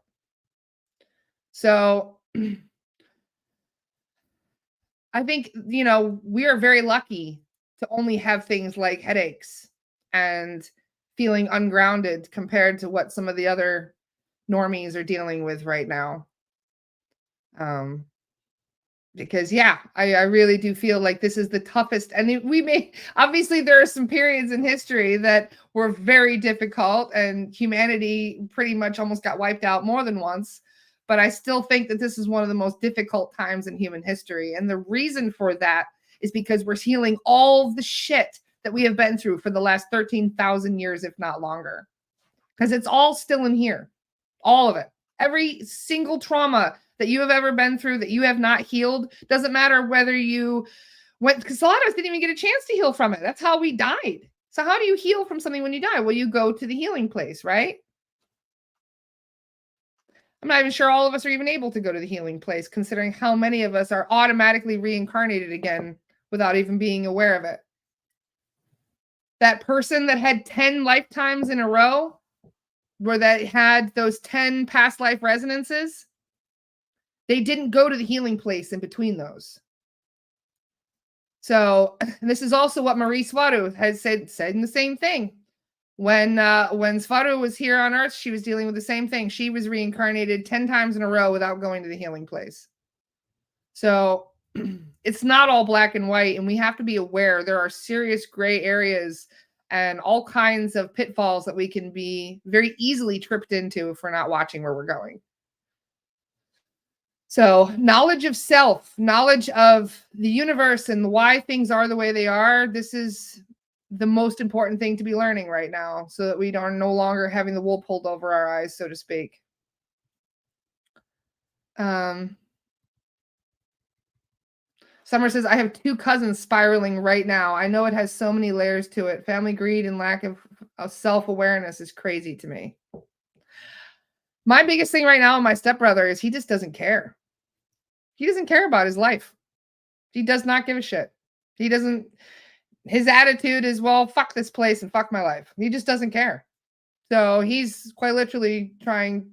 So I think, we are very lucky to only have things like headaches and feeling ungrounded compared to what some of the other normies are dealing with right now. Because I really do feel like this is the toughest. And obviously there are some periods in history that were very difficult and humanity pretty much almost got wiped out more than once. But I still think that this is one of the most difficult times in human history. And the reason for that is because we're healing all the shit that we have been through for the last 13,000 years, if not longer. Because it's all still in here. All of it. Every single trauma that you have ever been through that you have not healed, doesn't matter whether you went, because a lot of us didn't even get a chance to heal from it. That's how we died. So how do you heal from something when you die? Well, you go to the healing place, right? I'm not even sure all of us are even able to go to the healing place, considering how many of us are automatically reincarnated again without even being aware of it. That person that had 10 lifetimes in a row, where that had those 10 past life resonances, they didn't go to the healing place in between those. So this is also what Marie Svaru has said in the same thing. When Svaru was here on Earth, she was dealing with the same thing. She was reincarnated 10 times in a row without going to the healing place. So it's not all black and white, and we have to be aware there are serious gray areas and all kinds of pitfalls that we can be very easily tripped into if we're not watching where we're going. So knowledge of self, knowledge of the universe and why things are the way they are, this is the most important thing to be learning right now, so that we are no longer having the wool pulled over our eyes, so to speak. Summer says, I have 2 cousins spiraling right now. I know it has so many layers to it. Family greed and lack of self-awareness is crazy to me. My biggest thing right now with my stepbrother is he just doesn't care. He doesn't care about his life. He does not give a shit. His attitude is, well, fuck this place and fuck my life. He just doesn't care. So he's quite literally trying,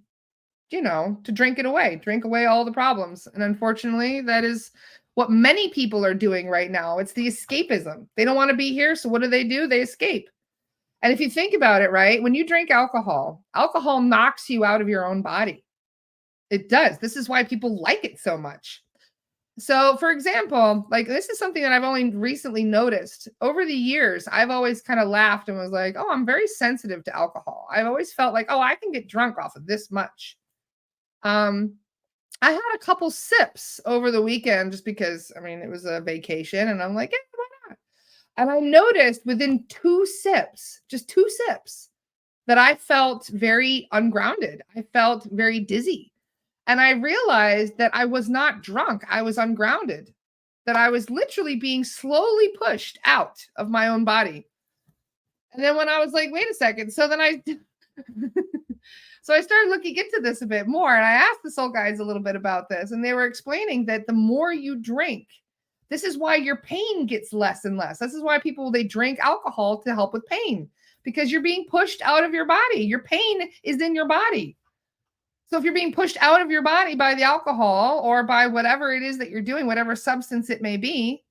to drink away all the problems. And unfortunately, that is what many people are doing right now. It's the escapism. They don't want to be here. So what do? They escape. And if you think about it, right, when you drink alcohol knocks you out of your own body. It does. This is why people like it so much. So, for example, like this is something that I've only recently noticed. Over the years, I've always kind of laughed and was like, oh, I'm very sensitive to alcohol. I've always felt like, oh, I can get drunk off of this much. I had a couple sips over the weekend just because, it was a vacation, and I'm like, yeah, why not? And I noticed within 2 sips, just 2 sips, that I felt very ungrounded. I felt very dizzy. And I realized that I was not drunk. I was ungrounded, that I was literally being slowly pushed out of my own body. And then when I was like, wait a second. So then so I started looking into this a bit more. And I asked the soul guides a little bit about this. And they were explaining that the more you drink, this is why your pain gets less and less. This is why they drink alcohol to help with pain, because you're being pushed out of your body. Your pain is in your body. So if you're being pushed out of your body by the alcohol or by whatever it is that you're doing, whatever substance it may be,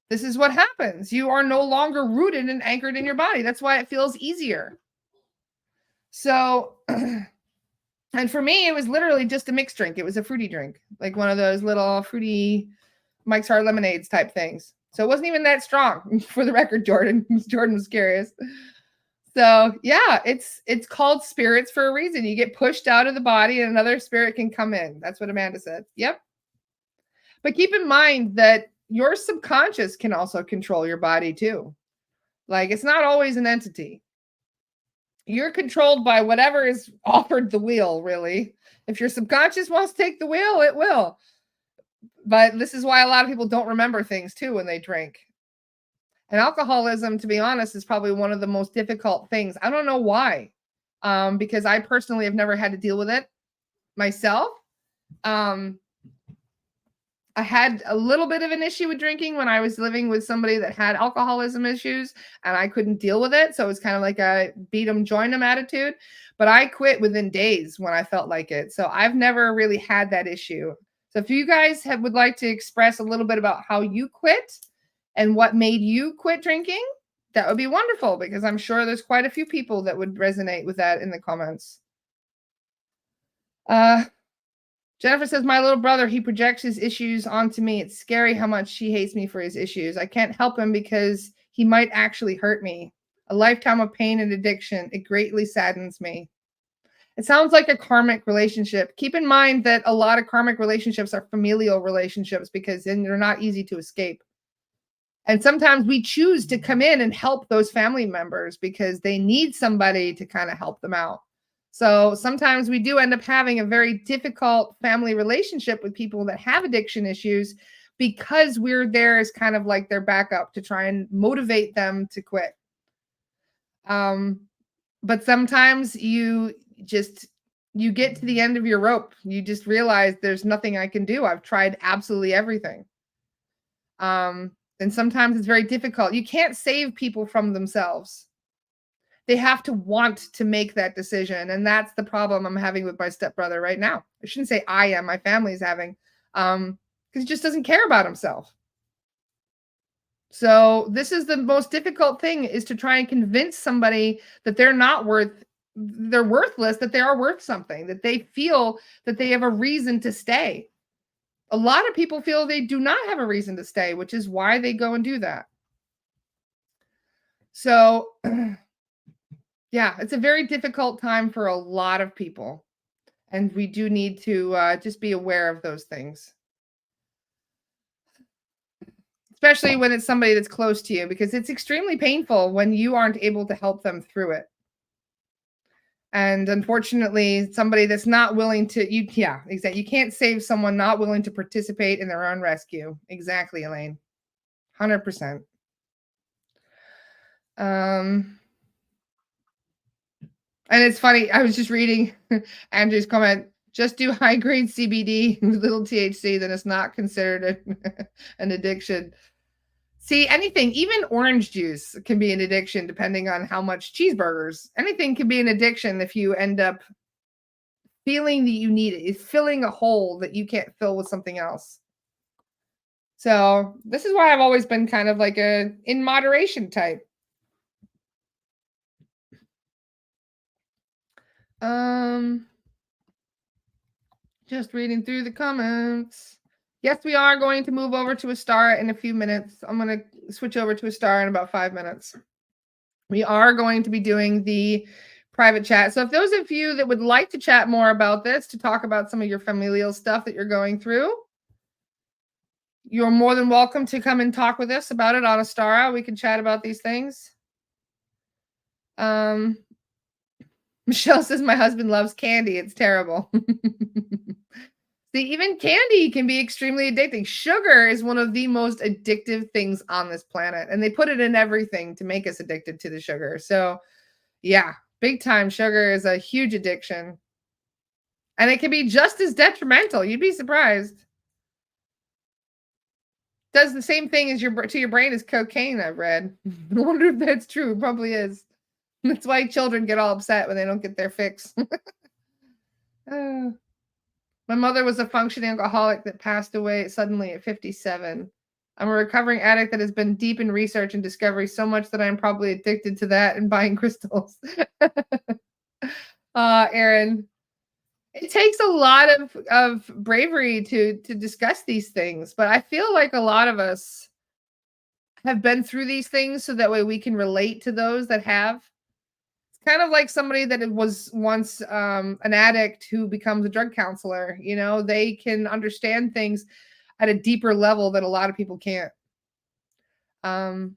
this is what happens. You are no longer rooted and anchored in your body. That's why it feels easier. So, and for me, it was literally just a mixed drink. It was a fruity drink, like one of those little fruity Mike's Hard Lemonades type things. So it wasn't even that strong, for the record, Jordan. Jordan was curious. So yeah, it's called spirits for a reason. You get pushed out of the body and another spirit can come in. That's what Amanda said. Yep. But keep in mind that your subconscious can also control your body too. Like, it's not always an entity. You're controlled by whatever is offered the wheel, really. If your subconscious wants to take the wheel, it will. But this is why a lot of people don't remember things too when they drink. And alcoholism, to be honest, is probably one of the most difficult things. I don't know why, because I personally have never had to deal with it myself. I had a little bit of an issue with drinking when I was living with somebody that had alcoholism issues, and I couldn't deal with it, so it was kinda like a beat 'em, join 'em attitude, but I quit within days when I felt like it, so I've never really had that issue. So if you guys would like to express a little bit about how you quit and what made you quit drinking, that would be wonderful because I'm sure there's quite a few people that would resonate with that in the comments. Uh Jennifer says, my little brother, he projects his issues onto me. It's scary how much he hates me for his issues. I can't help him because he might actually hurt me. A lifetime of pain and addiction. It greatly saddens me. It sounds like a karmic relationship. Keep in mind that a lot of karmic relationships are familial relationships because then they're not easy to escape. And sometimes we choose to come in and help those family members because they need somebody to kind of help them out. So sometimes we do end up having a very difficult family relationship with people that have addiction issues because we're there as kind of like their backup to try and motivate them to quit. Um, but sometimes just you get to the end of your rope. You just realize there's nothing I can do. I've tried absolutely everything. And sometimes it's very difficult. You can't save people from themselves. They have to want to make that decision, and that's the problem I'm having with my stepbrother right now. I shouldn't say I am, my family's having, because he just doesn't care about himself. So this is the most difficult thing is to try and convince somebody that they're worthless, that they are worth something, that they feel that they have a reason to stay. A lot of people feel they do not have a reason to stay, which is why they go and do that. So, yeah, it's a very difficult time for a lot of people. And we do need to just be aware of those things, especially when it's somebody that's close to you, because it's extremely painful when you aren't able to help them through it. And unfortunately, somebody that's not willing to, yeah, exactly. You can't save someone not willing to participate in their own rescue. Exactly, Elaine. 100%. Um, and it's funny. I was just reading Andrew's comment. Just do high grade CBD with little THC, then it's not considered an addiction. See, anything, even orange juice can be an addiction depending on how much cheeseburgers. Anything can be an addiction if you end up feeling that you need it. It's filling a hole that you can't fill with something else. So this is why I've always been kind of like a in moderation type. Um, just reading through the comments. Yes, we are going to move over to a star in a few minutes. I'm going to switch over to a star in about 5 minutes. We are going to be doing the private chat. So if those of you that would like to chat more about this, to talk about some of your familial stuff that you're going through, you're more than welcome to come and talk with us about it on Astara. We can chat about these things. Michelle says my husband loves candy. It's terrible. See, even candy can be extremely addicting. Sugar is one of the most addictive things on this planet, and they put it in everything to make us addicted to the sugar. So, yeah, big time sugar is a huge addiction. And it can be just as detrimental. You'd be surprised. Does the same thing as your brain as cocaine, I've read. I wonder if that's true. It probably is. That's why children get all upset when they don't get their fix. My mother was a functioning alcoholic that passed away suddenly at 57. I'm a recovering addict that has been deep in research and discovery so much that I'm probably addicted to that and buying crystals. Aaron, it takes a lot of bravery to discuss these things, but I feel like a lot of us have been through these things so that way we can relate to those that have. Kind of like somebody that was once an addict who becomes a drug counselor. You know, they can understand things at a deeper level that a lot of people can't. Um,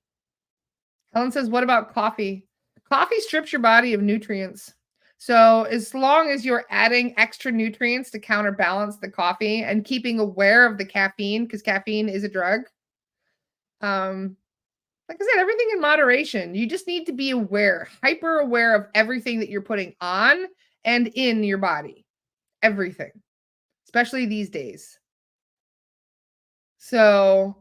Helen says, what about coffee? Coffee strips your body of nutrients. So as long as you're adding extra nutrients to counterbalance the coffee and keeping aware of the caffeine, because caffeine is a drug. Like I said, everything in moderation. You just need to be aware, hyper aware of everything that you're putting on and in your body. Everything, especially these days. So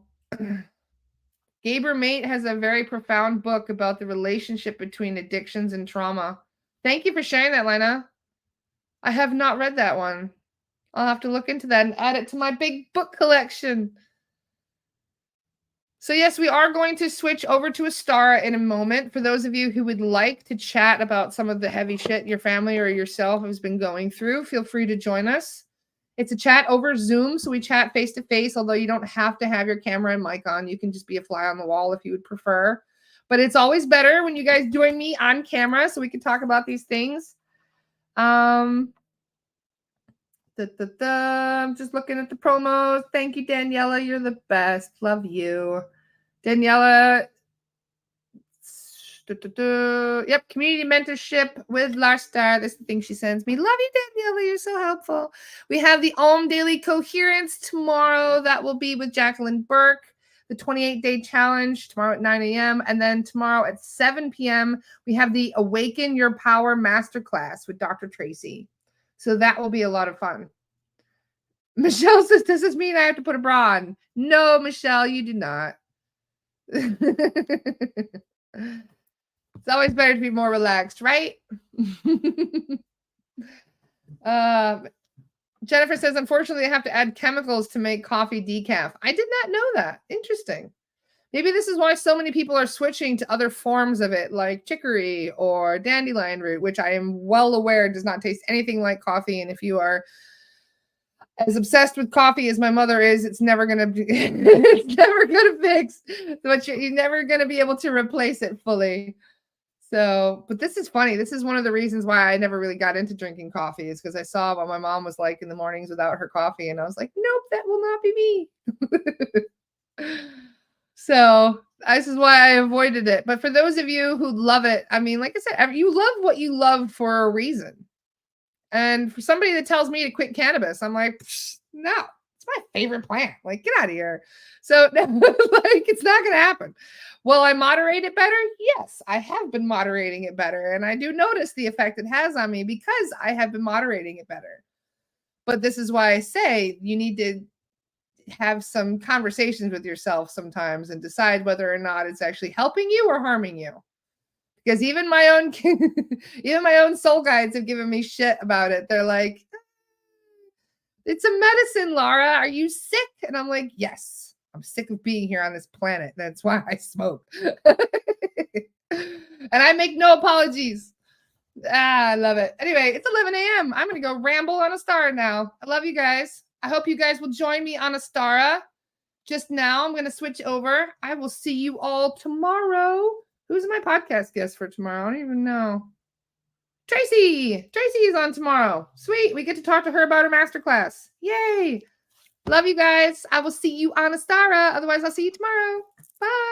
Gaber Mate has a very profound book about the relationship between addictions and trauma. Thank you for sharing that, Lena. I have not read that one. I'll have to look into that and add it to my big book collection. So yes, we are going to switch over to Astara in a moment. For those of you who would like to chat about some of the heavy shit your family or yourself has been going through, feel free to join us. It's a chat over Zoom, so we chat face to face, although you don't have to have your camera and mic on. You can just be a fly on the wall if you would prefer. But it's always better when you guys join me on camera so we can talk about these things. I'm just looking at the promos. Thank you, Daniela. You're the best. Love you. Daniela. Yep, community mentorship with Larstar. That's the thing she sends me. Love you, Daniela. You're so helpful. We have the Om Daily Coherence tomorrow. That will be with Jacqueline Burke. The 28-day challenge tomorrow at 9 a.m. And then tomorrow at 7 p.m., we have the Awaken Your Power Masterclass with Dr. Tracy. So that will be a lot of fun. Michelle says, does this mean I have to put a bra on? No, Michelle, you do not. It's always better to be more relaxed, right? Jennifer says, unfortunately, I have to add chemicals to make coffee decaf. I did not know that. Interesting. Maybe this is why so many people are switching to other forms of it, like chicory or dandelion root, which I am well aware does not taste anything like coffee. And if you are as obsessed with coffee as my mother is, it's never gonna be, it's never gonna fix. But you're never gonna be able to replace it fully. So, but this is funny. This is one of the reasons why I never really got into drinking coffee, is because I saw what my mom was like in the mornings without her coffee, and I was like, nope, that will not be me. So this is why I avoided it. But for those of you who love it, I mean, like I said, you love what you love for a reason. And for somebody that tells me to quit cannabis, I'm like, no, it's my favorite plant. Like, get out of here. So like, it's not going to happen. Will I moderate it better? Yes, I have been moderating it better. And I do notice the effect it has on me because I have been moderating it better. But this is why I say you need to have some conversations with yourself sometimes and decide whether or not it's actually helping you or harming you. Because even my own soul guides have given me shit about it. They're like, it's a medicine, Laura. Are you sick? And I'm like, yes, I'm sick of being here on this planet. That's why I smoke. And I make no apologies. I love it. Anyway, it's 11 a.m. I'm going to go ramble on Astara now. I love you guys. I hope you guys will join me on Astara. Just now, I'm going to switch over. I will see you all tomorrow. Who's my podcast guest for tomorrow? I don't even know. Tracy. Tracy is on tomorrow. Sweet. We get to talk to her about her masterclass. Yay. Love you guys. I will see you on Astara. Otherwise, I'll see you tomorrow. Bye.